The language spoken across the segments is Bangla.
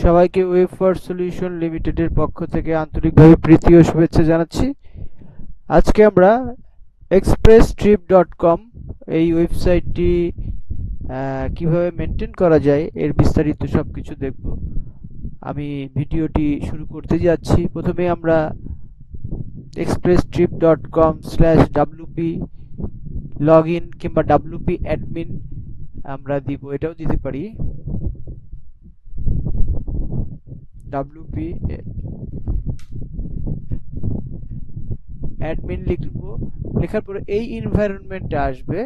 সবাইকে ওয়েব ফর সলিউশন লিমিটেডের পক্ষ থেকে আন্তরিকভাবে প্রীতি ও শুভেচ্ছা জানাচ্ছি। আজকে আমরা expresstrip.com এই ওয়েবসাইটটি কিভাবে মেনটেন করা যায় এর বিস্তারিত সবকিছু দেখব। আমি ভিডিওটি শুরু করতে যাচ্ছি। প্রথমে আমরা expresstrip.com/wp লগইন কিংবা wp অ্যাডমিন আমরা দিব, এটাও দিতে পারি। wp অ্যাডমিন লিখবো, লেখার পরে এই এনভায়রনমেন্টে আসবে।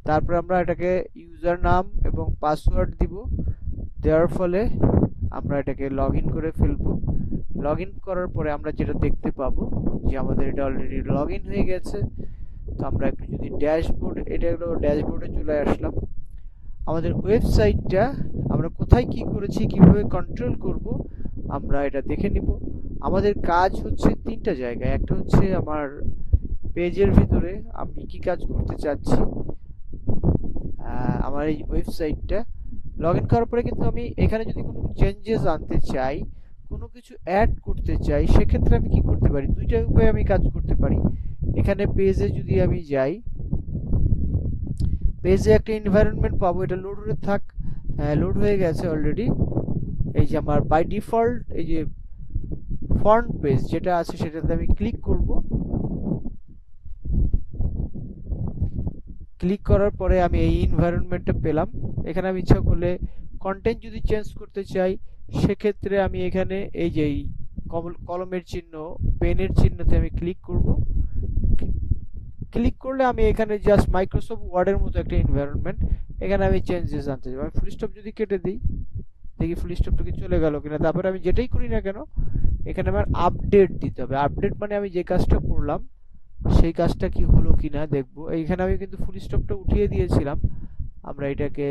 তারপর আমরা এটাকে ইউজার নাম এবং পাসওয়ার্ড দিব, দেওয়ার ফলে আমরা এটাকে লগ ইন করে ফেলবো। লগ ইন করার পরে আমরা যেটা দেখতে পাবো যে আমাদের এটা অলরেডি লগ ইন হয়ে গেছে। তো আমরা একটু যদি ড্যাশবোর্ড, এটা হলো ড্যাশবোর্ডে চলে আসলাম। আমাদের ওয়েবসাইটটা আমরা কোথায় কি করেছি, কিভাবে কন্ট্রোল করব, আমরা এটা দেখে নিব। আমাদের কাজ হচ্ছে তিনটা জায়গায়। একটা হচ্ছে আমার পেজের ভিতরে আমি কি কাজ করতে চাচ্ছি, আমার এই ওয়েবসাইটটা লগ ইন করার পরে কিন্তু আমি এখানে যদি কোনো চেঞ্জেস আনতে চাই, কোনো কিছু অ্যাড করতে চাই, সেক্ষেত্রে আমি কি করতে পারি, দুইটা উপায়ে আমি কাজ করতে পারি। এখানে পেজে যদি আমি যাই, পেজে একটা এনভায়রনমেন্ট পাবো, এটা লোড হয়ে থাক। হ্যাঁ, লোড হয়ে গেছে অলরেডি। এই যে আমার বাই ডিফল্ট এই যে ফ্রন্ট পেজ যেটা আছে সেটাতে আমি ক্লিক করব। ক্লিক করার পরে আমি এই এনভায়রনমেন্টটা পেলাম। এখানে আমি ইচ্ছা করলে কন্টেন্ট যদি চেঞ্জ করতে চাই, সেক্ষেত্রে আমি এখানে এই যে কলমের চিহ্ন, পেনের চিহ্নতে আমি ক্লিক করব। ক্লিক করলে আমি এখানে জাস্ট মাইক্রোসফট ওয়ার্ডের মতো একটা এনভায়রনমেন্ট, এখানে আমি চেঞ্জেস আনতে যাবো। আমি ফুল স্টপ যদি কেটে দিই, দেখি ফুল স্টপটা কি চলে গেল কিনা। তারপরে আমি যেটাই করি না কেন, এখানে আমার আপডেট দিতে হবে। আপডেট মানে আমি যে কাজটা করলাম সেই কাজটা কি হলো কিনা দেখবো। এইখানে আমি কিন্তু ফুল স্টপটা উঠিয়ে দিয়েছিলাম। আমরা এটাকে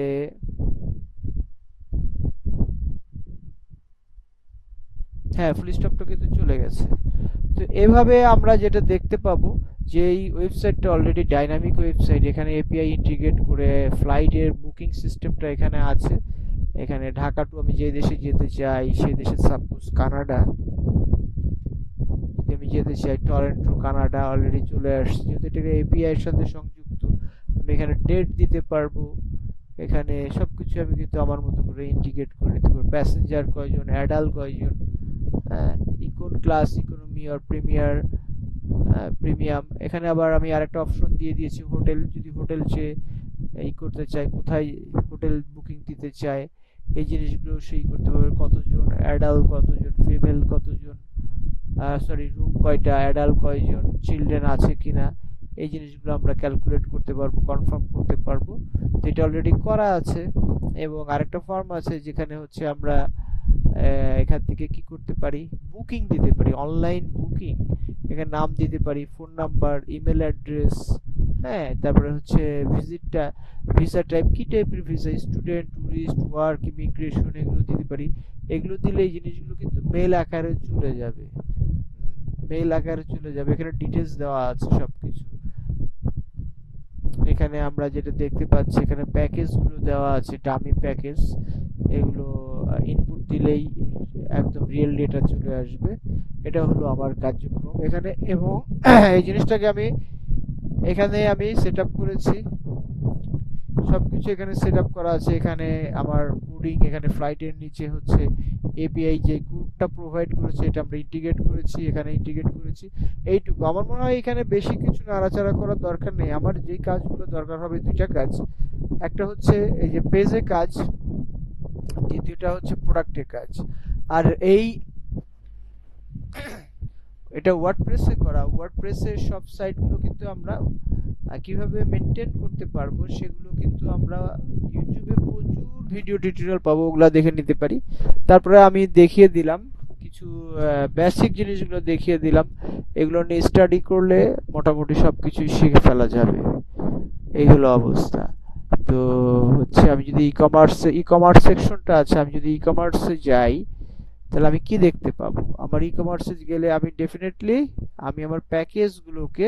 হ্যাঁ, ফুল স্টপটা কিন্তু চলে গেছে। তো এভাবে আমরা যেটা দেখতে পাবো যে এই ওয়েবসাইটটা অলরেডি ডাইনামিক ওয়েবসাইট। এখানে এপিআই ইন্টিগ্রেট করে ফ্লাইটের বুকিং সিস্টেমটা এখানে আছে। এখানে ঢাকা টু আমি যে দেশে যেতে চাই, সেই দেশে সাপোজ কানাডা, যদি আমি যেতে চাই টরন্টো কানাডা, অলরেডি চলে আসছে। যেহেতু এটাকে এপিআই এর সাথে সংযুক্ত, আমি এখানে ডেট দিতে পারবো। এখানে সবকিছু আমি কিন্তু আমার মতো করে ইন্টিগ্রেট করে নিতে পারবো। প্যাসেঞ্জার কয়জন, অ্যাডাল্ট কয়জন, হ্যাঁ, ইকোন ক্লাস, ইকোনমি আর প্রিমিয়াম। এখানে আবার আমি আরেকটা অপশন দিয়ে দিয়েছি হোটেল, যদি হোটেল চেয়ে এই করতে চাই, কোথায় হোটেল বুকিং দিতে চায়, এই জিনিসগুলো সেই করতে পারবে। কতজন অ্যাডাল্ট, কতজন ফিমেল, কতজন সরি রুম কয়টা, অ্যাডাল্ট কয়জন, চিলড্রেন আছে কিনা, এই জিনিসগুলো আমরা ক্যালকুলেট করতে পারবো, কনফার্ম করতে পারবো। তো এটা অলরেডি করা আছে। এবং আরেকটা ফর্ম আছে যেখানে হচ্ছে আমরা এখান থেকে কি করতে পারি, বুকিং দিতে পারি, অনলাইন বুকিং। এখানে নাম দিতে পারি, ফোন নাম্বার, ইমেল অ্যাড্রেস, হ্যাঁ, তারপরে হচ্ছে ভিজিটটা, ভিসা টাইপ, কি টাইপের visa, student, tourist, work, immigration, এগুলো দিতে পারি। এগুলো দিলে এই জিনিসগুলো কিন্তু মেল আকারে চলে যাবে, মেল আকারে চলে যাবে। এখানে ডিটেলস দেওয়া আছে সবকিছু। এখানে আমরা যেটা দেখতে পাচ্ছি, এখানে প্যাকেজগুলো দেওয়া আছে, ডামি প্যাকেজ। এগুলো ইনপুট দিলেই একদম রিয়েল ডেটা চলে আসবে। এটা হলো আমার কার্যক্রম এখানে। এবং এই জিনিসটাকে আমি এখানে আমি সেট আপ করেছি, সবকিছু এখানে সেট আপ করা আছে। এখানে আমার কোডিং, এখানে ফ্লাইটের নিচে হচ্ছে এপিআই যে কোডটা প্রোভাইড করেছে এটা আমরা ইন্টিগ্রেট করেছি, এখানে ইন্টিগ্রেট করেছি। এইটুকু আমার মনে হয়। এখানে বেশি কিছু নাড়াচাড়া করার দরকার নেই। আমার যেই কাজগুলো দরকার হবে, দুইটা কাজ। একটা হচ্ছে এই যে পেজে কাজ, দ্বিতীয়টা হচ্ছে প্রোডাক্টে কাজ। আর এটা ওয়ার্ডপ্রেসে করা। ওয়ার্ডপ্রেসের সব সাইটগুলো কিন্তু আমরা কিভাবে মেনটেন করতে পারবো সেগুলো কিন্তু আমরা ইউটিউবে প্রচুর ভিডিও টিউটোরিয়াল পাবো, ওগুলা দেখে নিতে পারি। তারপরে আমি দেখিয়ে দিলাম কিছু বেসিক জিনিসগুলো দেখিয়ে দিলাম। এগুলো নিয়ে স্টাডি করলে মোটামুটি সবকিছুই শিখে ফেলা যাবে। এই হলো অবস্থা। তো হচ্ছে আমি যদি ই কমার্স সেকশনটা আছে, আমি যদি ই কমার্সে যাই, তাহলে আমি কি দেখতে পাবো। আমার ই কমার্সে গেলে আমি ডেফিনেটলি আমি আমার প্যাকেজগুলোকে,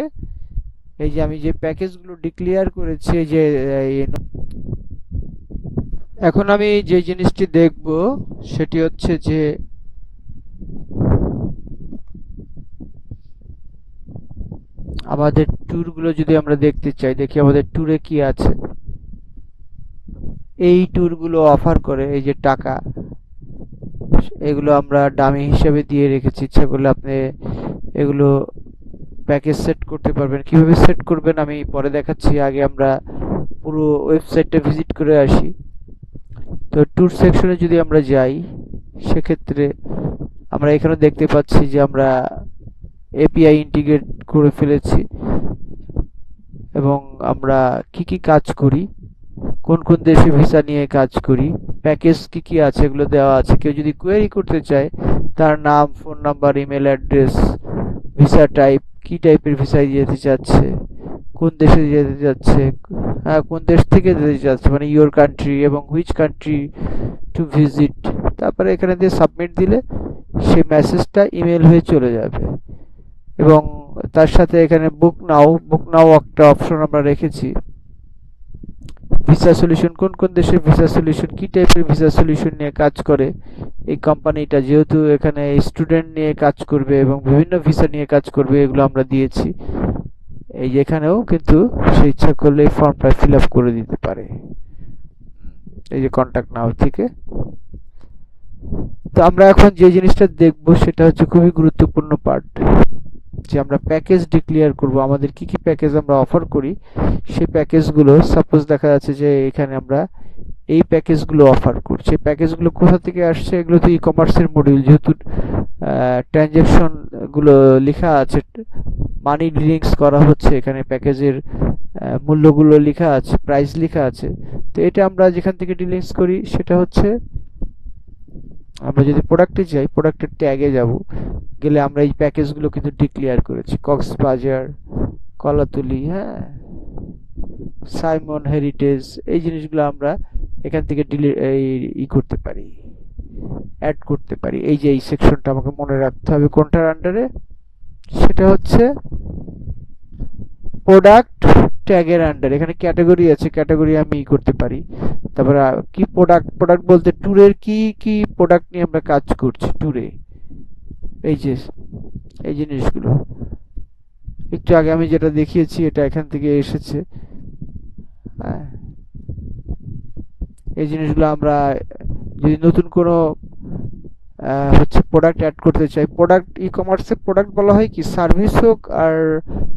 এই যে আমি যে প্যাকেজগুলো ডিক্লেয়ার করেছি, যে এখন আমি যে জিনিসটি দেখব সেটি হচ্ছে যে আমাদের ট্যুরগুলো যদি আমরা দেখতে চাই, দেখি আমাদের ট্যুরে কি আছে। এই ট্যুরগুলো অফার করে এই যে টাকা, এগুলো আমরা ডামি হিসেবে দিয়ে রেখেছি। ইচ্ছা করলে আপনি এগুলো প্যাকেজ সেট করতে পারবেন। কিভাবে সেট করবেন আমি পরে দেখাচ্ছি, আগে আমরা পুরো ওয়েবসাইটটা ভিজিট করে আসি। তো ট্যুর সেকশনে যদি আমরা যাই, সেক্ষেত্রে আমরা এখানে দেখতে পাচ্ছি যে আমরা এপিআই ইন্টিগ্রেট করে ফেলেছি এবং আমরা কি কি কাজ করি, কোন কোন দেশে ভিসা নিয়ে কাজ করি, প্যাকেজ কি কি আছে এগুলো দেওয়া আছে। কেউ যদি কোয়েরি করতে চায়, তার নাম, phone number, email address, visa type, কি টাইপের ভিসায় যেতে চাচ্ছে, কোন দেশে যেতে যাচ্ছে, হ্যাঁ কোন দেশ থেকে যেতে চাচ্ছে, মানে ইয়োর কান্ট্রি এবং হুইচ কান্ট্রি টু ভিজিট। তারপরে এখানে দিয়ে সাবমিট দিলে সেই মেসেজটা ইমেল হয়ে চলে যাবে। এবং তার সাথে এখানে বুক নাও একটা অপশন আমরা রেখেছি। ভিসা সলিউশন, কোন কোন দেশের ভিসা সলিউশন, কি টাইপের ভিসা সলিউশন নিয়ে কাজ করে এই কোম্পানিটা, যেহেতু এখানে স্টুডেন্ট নিয়ে কাজ করবে এবং বিভিন্ন ভিসা নিয়ে কাজ করবে, এগুলো আমরা দিয়েছি। এই যে এখানেও কিন্তু সে ইচ্ছা করলে এই ফর্মটা ফিল আপ করে দিতে পারে, এই যে কন্টাক্ট নাও থেকে। তো আমরা এখন যে জিনিসটা দেখব সেটা হচ্ছে খুবই গুরুত্বপূর্ণ পার্ট, যে আমরা প্যাকেজ ডিক্লেয়ার করব। আমাদের কি কি প্যাকেজ আমরা অফার করি, সেই প্যাকেজগুলো সাপোজ দেখা যাচ্ছে যে এখানে আমরা এই প্যাকেজগুলো অফার করছি। প্যাকেজগুলো কোথা থেকে আসছে, এগুলো তো ই কমার্সের মডিউল, যেহেতু ট্রানজ্যাকশন গুলো লেখা আছে, মানি লিঙ্কস করা হচ্ছে, এখানে প্যাকেজের মূল্যগুলো লেখা আছে, প্রাইস লেখা আছে। তো এটা আমরা যেখান থেকে ডিলিংস করি সেটা হচ্ছে, আমরা যদি প্রোডাক্টে যাই, প্রোডাক্টের ট্যাগে যাব, গেলে আমরা এই প্যাকেজগুলো কিন্তু ডিক্লেয়ার করেছি। কক্সবাজার, কলাতুলি, হ্যাঁ, সাইমন হেরিটেজ, এই জিনিসগুলো আমরা এখান থেকে করতে পারি, অ্যাড করতে পারি। এই যে এই সেকশনটা আমাকে মনে রাখতে হবে কোনটার আন্ডারে, সেটা হচ্ছে প্রোডাক্ট ট্যাগের আন্ডারে। এখানে ক্যাটাগরি আছে, ক্যাটাগরি আমি করতে পারি। তারপরে কি প্রোডাক্ট, প্রোডাক্ট বলতে ট্যুরের কি কি প্রোডাক্ট নিয়ে আমরা কাজ করছি ট্যুরে, এই যে এই জিনিসগুলো। একটু আগে আমি যেটা দেখিয়েছি এটা এখান থেকে এসেছে, হ্যাঁ। এই জিনিসগুলো আমরা যদি নতুন কোনো হচ্ছে প্রোডাক্ট অ্যাড করতে চাই, প্রোডাক্ট ই কমার্সে প্রোডাক্ট বলা হয় কি, সার্ভিস হোক আর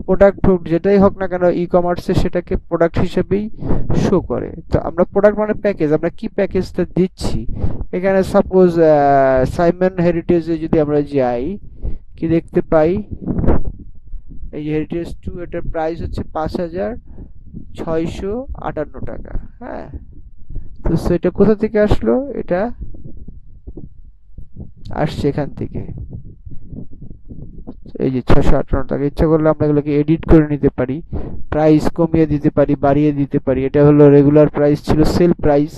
প্রোডাক্ট হোক, যেটাই হোক না কেন ই কমার্সে সেটাকে প্রোডাক্ট হিসেবেই শো করে। তো আমরা প্রোডাক্ট মানে প্যাকেজ, আমরা কি প্যাকেজটা দিচ্ছি। এখানে সাপোজ সাইমন হেরিটেজে যদি আমরা যাই, কি দেখতে পাই, এই যে হেরিটেজ 2, এটার প্রাইস হচ্ছে 5,658 টাকা, হ্যাঁ। তো সেটা কোথা থেকে আসলো, এটা আসছে এখান থেকে, এই যে 658 টাকা। ইচ্ছা করলে আমরা এগুলোকে এডিট করে নিতে পারি, প্রাইস কমিয়ে দিতে পারি, বাড়িয়ে দিতে পারি। এটা হলো রেগুলার প্রাইস, ছিল সেল প্রাইস।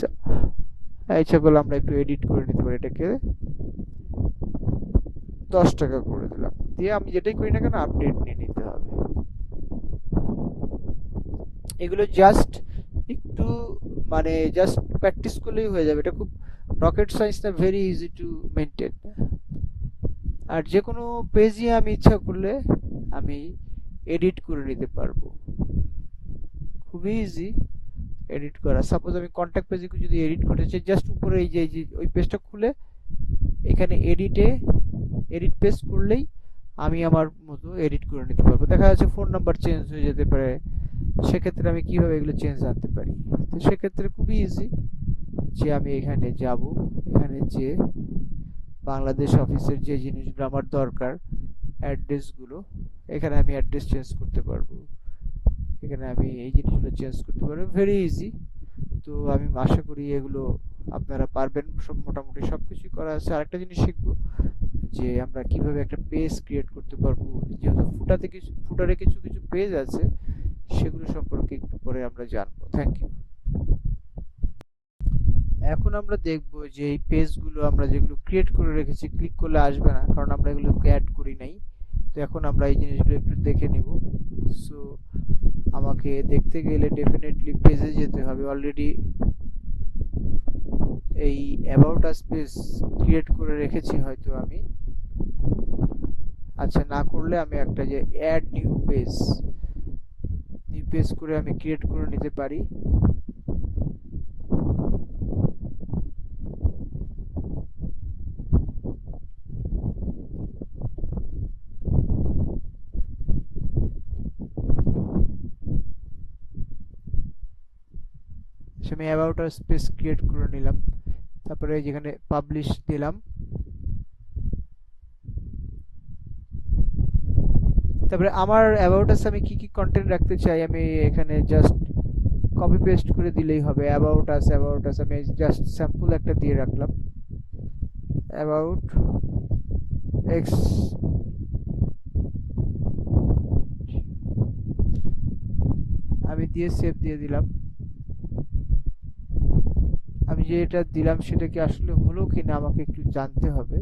ইচ্ছা করলে আমরা একটু এডিট করে নিতে পারি, এটাকে 10 টাকা করে দিলাম, দিয়ে আমি যেটাই করি না কেন আপডেট নিয়ে নিতে হবে। এগুলো জাস্ট একটু মানে জাস্ট প্র্যাকটিস করলেই হয়ে যাবে, এটা খুব রকেট সায়েন্স না, ভেরি ইজি টু মেনটেন। আর যে কোনো পেজই আমি ইচ্ছা করলে আমি এডিট করে নিতে পারবো, খুবই ইজি এডিট করা। সাপোজ আমি কন্ট্যাক্ট পেজে যদি এডিট করতে চাই, জাস্ট উপরে এই যে ওই পেজটা খুলে এখানে এডিট পেজ করলেই আমি আমার মতো এডিট করে নিতে পারবো। দেখা যাচ্ছে ফোন নাম্বার চেঞ্জ হয়ে যেতে পারে, সেক্ষেত্রে আমি কিভাবে এগুলো চেঞ্জ আনতে পারি। তো সেক্ষেত্রে খুবই ইজি, যে আমি এখানে যাব, এখানে যে বাংলাদেশ অফিসের যে জিনিসগুলো আমার দরকার, অ্যাড্রেসগুলো, এখানে আমি অ্যাড্রেস চেঞ্জ করতে পারবো, এখানে আমি এই জিনিসগুলো চেঞ্জ করতে পারবো, ভেরি ইজি। তো আমি আশা করি এগুলো আপনারা পারবেন, সব মোটামুটি সবকিছুই করা আছে। আরেকটা জিনিস শিখবো, যে আমরা কিভাবে একটা পেজ ক্রিয়েট করতে পারবো, যেহেতু ফুটারে কিছু কিছু পেজ আছে, সেগুলো সম্পর্কে একটু পরে আমরা জানবো। Thank you. এখন আমরা দেখব যে এই পেজগুলো আমরা যেগুলো ক্রিয়েট করে রেখেছি, ক্লিক করলে আসবে না, কারণ আমরা এগুলোকে অ্যাড করি নাই। তো এখন আমরা এই জিনিসগুলো একটু দেখে নিব। সো আমাকে দেখতে গেলে ডেফিনেটলি পেজে যেতে হবে। অলরেডি এই অ্যাবাউট আস পেজ ক্রিয়েট করে রেখেছি হয়তো আমি। আচ্ছা, না করলে আমি একটা যে add new page, new page করে আমি ক্রিয়েট করে নিতে পারি। আমি অ্যাবাউট আস পেজ ক্রিয়েট করে নিলাম, তারপরে যেখানে পাবলিশ দিলাম। তারপরে আমার অ্যাবাউট আস আমি কি কি কন্টেন্ট রাখতে চাই আমি এখানে জাস্ট কপি পেস্ট করে দিলেই হবে। অ্যাবাউট আস আমি জাস্ট স্যাম্পল একটা দিয়ে রাখলাম, অ্যাবাউট এক্স। আমি দিয়ে সেভ দিয়ে দিলাম। আমি যে এটা দিলাম সেটা কি আসলে হলো কিনা আমাকে একটু জানতে হবে,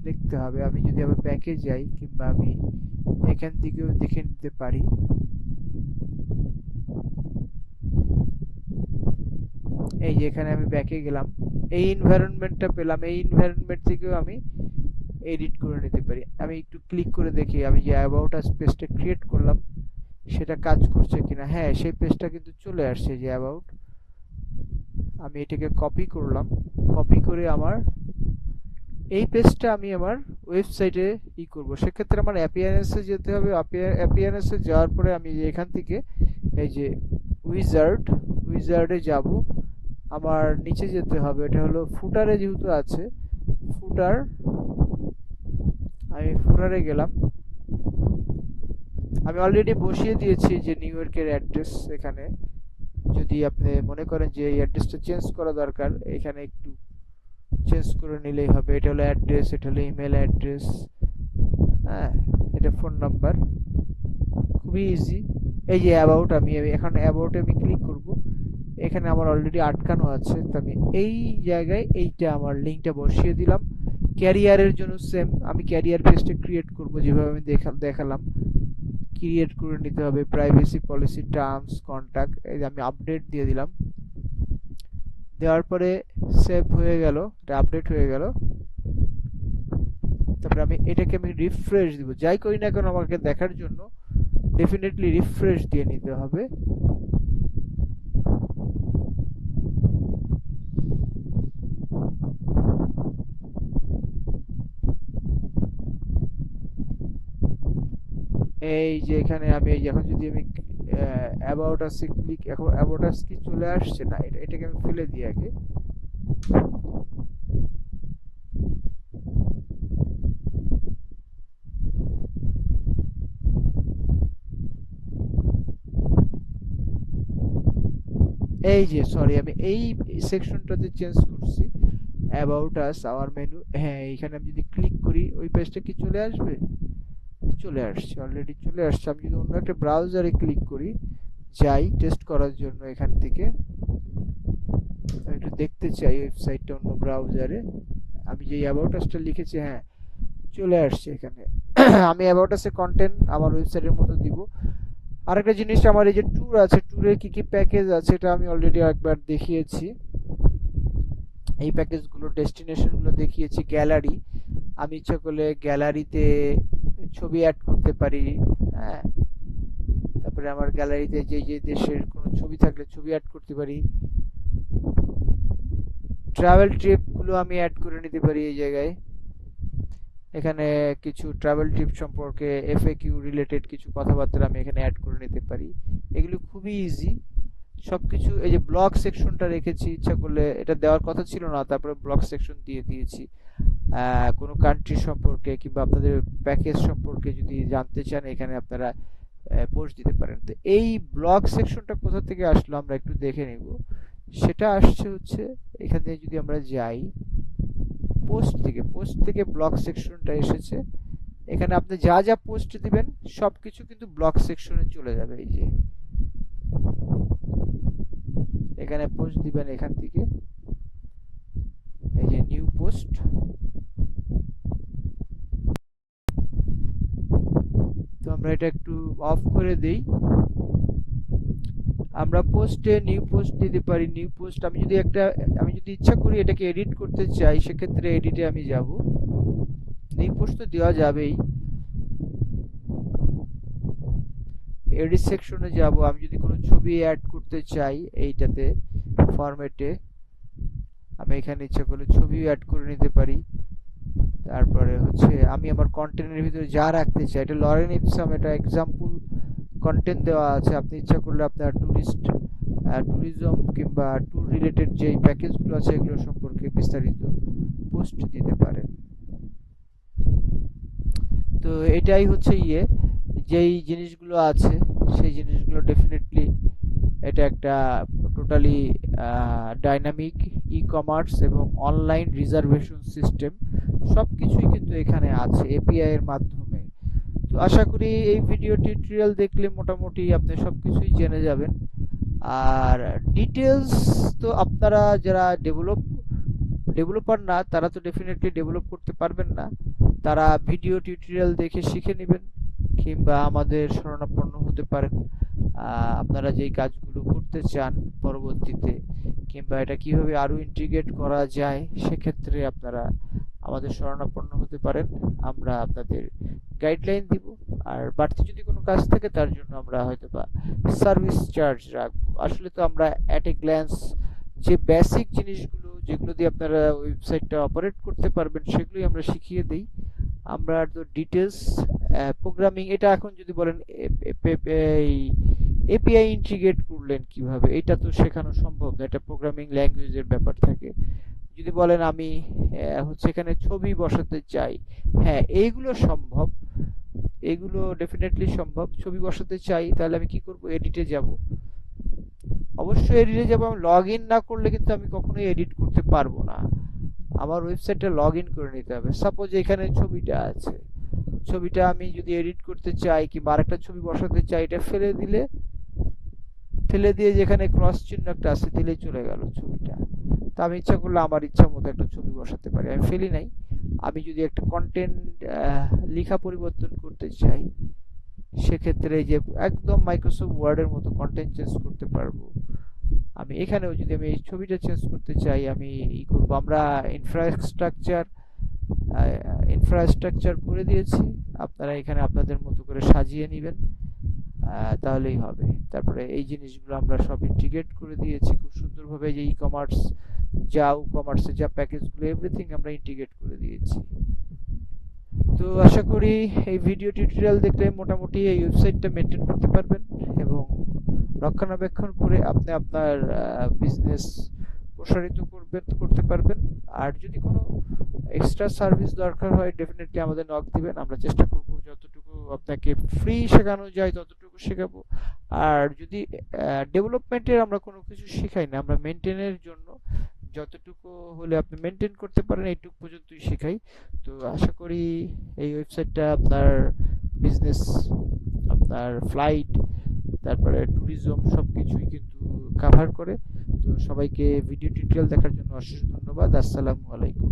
দেখতে হবে। আমি যদি আবার ব্যাকে যাই কিংবা আমি এখান থেকেও দেখে নিতে পারি। এই যে এখানে আমি ব্যাকে গেলাম, এই এনভায়রনমেন্টটা পেলাম, এই এনভায়রনমেন্ট থেকেও আমি এডিট করে নিতে পারি। আমি একটু ক্লিক করে দেখি আমি যে অ্যাবাউট আস পেজটা ক্রিয়েট করলাম সেটা কাজ করছে কিনা। হ্যাঁ, সেই পেজটা কিন্তু চলে আসছে যে অ্যাবাউট। আমি এটাকে কপি করলাম, কপি করে আমার এই পেজটা আমি আমার ওয়েবসাইটে করব। সেক্ষেত্রে আমার অ্যাপিয়ারেন্সে যেতে হবে। অ্যাপিয়ারেন্সে যাওয়ার পরে আমি এখান থেকে এই যে উইজার্ডে যাব। আমার নিচে যেতে হবে, এটা হলো ফুটারে যেহেতু আছে, ফুটার। আমি ফুটারে গেলাম। আমি অলরেডি বসিয়ে দিয়েছি যে নিউ ইয়র্কের অ্যাড্রেস এখানে। যদি আপনি মনে করেন যে এই অ্যাড্রেসটা চেঞ্জ করা দরকার, এখানে একটু চেঞ্জ করে নিলেই হবে। এটা হলো অ্যাড্রেস, এটা হলো ইমেল অ্যাড্রেস, হ্যাঁ, এটা ফোন নাম্বার। খুবই ইজি। এই যে অ্যাবাউট, আমি এখন অ্যাবাউটে আমি ক্লিক করব। এখানে আমার অলরেডি আটকানো আছে, তো আমি এই জায়গায় এইটা আমার লিঙ্কটা বসিয়ে দিলাম। ক্যারিয়ারের জন্য সেম, আমি ক্যারিয়ার পেজটা ক্রিয়েট করব যেভাবে আমি দেখালাম। ক্রিয়েট করে নিতে হবে, প্রাইভেসি পলিসি, টার্মস, কন্টাক্ট। এই যে আমি আপডেট দিয়ে দিলাম। দেওয়ার পরে সেভ হয়ে গেল, এটা আপডেট হয়ে গেল। তারপরে আমি রিফ্রেশ দিব। যাই করি না কেন আমাকে দেখার জন্য ডেফিনেটলি রিফ্রেশ দিয়ে নিতে হবে। এই যে এখানে আমি এখন যদি আমি অ্যাবাউট আস ক্লিক, এখন অ্যাবাউট আস কি চলে আসছে না, এটাকে আমি ফেলে দিই আগে। এই যে সরি, আমি এই সেকশনটাতে চেঞ্জ করছি। অ্যাবাউট আস আওয়ার মেনু, হ্যাঁ এইখানে আমি যদি ক্লিক করি ওই পেজটা কি চলে আসবে? চলে আসছে, অলরেডি চলে আসছে। আমি যদি অন্য একটা ব্রাউজারে ক্লিক করি, যাই টেস্ট করার জন্য, এখান থেকে আমি একটু দেখতে চাই ওয়েবসাইটটা অন্য ব্রাউজারে। আমি যে অ্যাবাউট আসটা লিখেছি, হ্যাঁ চলে আসছে এখানে। আমি অ্যাবাউট আসে কন্টেন্ট আমার ওয়েবসাইটের মতো দিব। আরেকটা জিনিস, আমার এই যে ট্যুর আছে, ট্যুরে কি কি প্যাকেজ আছে এটা আমি অলরেডি একবার দেখিয়েছি। এই প্যাকেজগুলো, ডেস্টিনেশনগুলো দেখিয়েছি। গ্যালারি, আমি ইচ্ছা করলে গ্যালারিতে ছবি অ্যাড করতে পারি, হ্যাঁ। তারপরে আমার গ্যালারিতে যে যে দেশের কোনো ছবি থাকলে ছবি অ্যাড করতে পারি। ট্রাভেল ট্রিপগুলো আমি অ্যাড করে নিতে পারি এই জায়গায়। এখানে কিছু ট্রাভেল ট্রিপ সম্পর্কে এফএকিউ রিলেটেড কিছু কথাবার্তা আমি এখানে অ্যাড করে নিতে পারি। এগুলো খুবই ইজি সবকিছু। এই যে ব্লগ সেকশনটা রেখেছি, ইচ্ছা করলে এটা দেওয়ার কথা ছিল না, তারপরে ব্লগ সেকশন দিয়ে দিয়েছি। কোনো কান্ট্রি সম্পর্কে কিংবা আপনাদের প্যাকেজ সম্পর্কে যদি জানতে চান এখানে আপনারা পোস্ট দিতে পারেন। তো এই ব্লগ সেকশনটা কোথা থেকে আসলো আমরা একটু দেখে নিব। সেটা আসছে হচ্ছে এখান থেকে যদি আমরা যাই, পোস্ট থেকে ব্লগ সেকশনটা এসেছে। এখানে আপনি যা যা পোস্ট দিবেন সবকিছু কিন্তু ব্লগ সেকশনে চলে যাবে। এই যে এখানে পোস্ট দিবেন, এখান থেকে এই যে নিউ পোস্ট। তো আমরা এটা একটু অফ করে দেই। আমরা পোস্টে নিউ পোস্ট দিতে পারি। নিউ পোস্ট আমি যদি ইচ্ছা করি এটাকে এডিট করতে চাই, সেক্ষেত্রে এডিটে আমি যাব। নিউ পোস্ট তো দেওয়া যাবেই। এডিট সেকশনে যাব। আমি যদি কোনো ছবি অ্যাড করতে চাই এইটাতে, ফরম্যাটে, আমি এখানে ইচ্ছা করলে ছবিও অ্যাড করে নিতে পারি। তারপরে হচ্ছে আমি আমার কন্টেন্টের ভিতরে যা রাখতে চাই, এটা লরেন ইপসাম, এটা এক্সাম্পল কন্টেন্ট দেওয়া আছে। আপনি ইচ্ছা করলে আপনার ট্যুরিজম কিংবা ট্যুর রিলেটেড যে প্যাকেজগুলো আছে এগুলো সম্পর্কে বিস্তারিত পোস্ট দিতে পারেন। তো এটাই হচ্ছে যেই জিনিসগুলো আছে সেই জিনিসগুলো ডেফিনেটলি এটা একটা টোটালি ডাইনামিক ই কমার্স এবং অনলাইন রিজার্ভেশন সিস্টেম, সব কিছুই কিন্তু এখানে আছে এপিআই এর মাধ্যমে। তো আশা করি এই ভিডিও টিউটোরিয়াল দেখলে মোটামুটি আপনি সবকিছুই জেনে যাবেন। আর ডিটেলস তো আপনারা যারা ডেভেলপার না, তারা তো ডেফিনেটলি ডেভেলপ করতে পারবেন না। তারা ভিডিও টিউটোরিয়াল দেখে শিখে নেবেন কিংবা আমাদের শরণাপন্ন হতে পারেন। আপনারা যেই কাজগুলো করতে চান পরবর্তীতে, কিংবা এটা কিভাবে আরো ইন্টিগ্রেট করা যায়, সেক্ষেত্রে আপনারা আমাদের শরণাপন্ন হতে পারেন। আমরা আপনাদের গাইডলাইন দিব। আর বাড়তি যদি কোনো কাজ থাকে তার জন্য আমরা হয়তোবা সার্ভিস চার্জ রাখবো। আসলে তো আমরা অ্যাট এ গ্ল্যান্স যে বেসিক জিনিসগুলো যেগুলো দিয়ে আপনারা ওয়েবসাইটটা অপারেট করতে পারবেন সেগুলোই আমরা শিখিয়ে দিই। আমরা তো ডিটেলস প্রোগ্রামিং, এটা এখন যদি বলেন এই এপিআই ইন্টিগ্রেট করলেন কিভাবে, এটা তো শেখানো সম্ভব না, এটা প্রোগ্রামিং ল্যাঙ্গুয়েজের ব্যাপার থাকে। যদি বলেন আমি হচ্ছে এখানে ছবি বসাতে চাই, হ্যাঁ এইগুলো সম্ভব, এগুলো ডেফিনেটলি সম্ভব। ছবি বসাতে চাই, তাহলে আমি কি করব, এডিটে যাব। অবশ্যই এডিটে যাব। আমি লগ ইন না করলে কিন্তু আমি কখনোই এডিট করতে পারবো না। আমার ওয়েবসাইটে লগ ইন করে নিতে হবে। সাপোজ এখানে ছবিটা আছে, ছবিটা আমি যদি এডিট করতে চাই কিংবা আরেকটা ছবি বসাতে চাই, এটা ফেলে দিয়ে যেখানে ক্রস চিহ্ন একটা আছে দিলেই চলে গেল ছবিটা। তা আমি ইচ্ছা করলে আমার ইচ্ছা মতো একটা ছবি বসাতে পারি, আমি ফেলি নাই। আমি যদি একটা কন্টেন্ট লেখা পরিবর্তন করতে চাই, সেক্ষেত্রে এই যে একদম মাইক্রোসফট ওয়ার্ডের মতো কন্টেন্ট চেঞ্জ করতে পারবো। আমি এখানেও যদি আমি এই ছবিটা চেঞ্জ করতে চাই, আমি করব। আমরা ইনফ্রাস্ট্রাকচার করে দিয়েছি, আপনারা এখানে আপনাদের মতো করে সাজিয়ে নেবেন, তাহলেই হবে। তারপরে এই জিনিসগুলো আমরা সব ইন্টিগ্রেট করে দিয়েছি খুব সুন্দরভাবে, যে ই কমার্সে যা প্যাকেজগুলো এভরিথিং আমরা ইন্টিগ্রেট করে দিয়েছি। তো আশা করি এই ভিডিও টিউটোরিয়াল দেখলে মোটামুটি এই ওয়েবসাইটটা মেনটেন করতে পারবেন এবং রক্ষণাবেক্ষণ করে আপনি আপনার বিজনেস প্রসারিত করতে পারবেন। আর যদি কোনো এক্সট্রা সার্ভিস দরকার হয় ডেফিনেটলি আমাদের নক দিবেন, আমরা চেষ্টা করব যতটুকু আপনাকে ফ্রি শেখানো যায় ততটুকু শেখাবো। আর যদি ডেভেলপমেন্টের আমরা কোনো কিছু শেখাই না, আমরা মেনটেনের জন্য যতটুকু হলে আপনি মেনটেন করতে পারেন এইটুকু পর্যন্তই শেখাই। তো আশা করি এই ওয়েবসাইটটা আপনার বিজনেস, আপনার ফ্লাইট, তারপরে ট্যুরিজম সবকিছুই কিন্তু কাভার করে। তো সবাইকে ভিডিও টিউটোরিয়াল দেখার জন্য অশেষ ধন্যবাদ। আসসালামু আলাইকুম।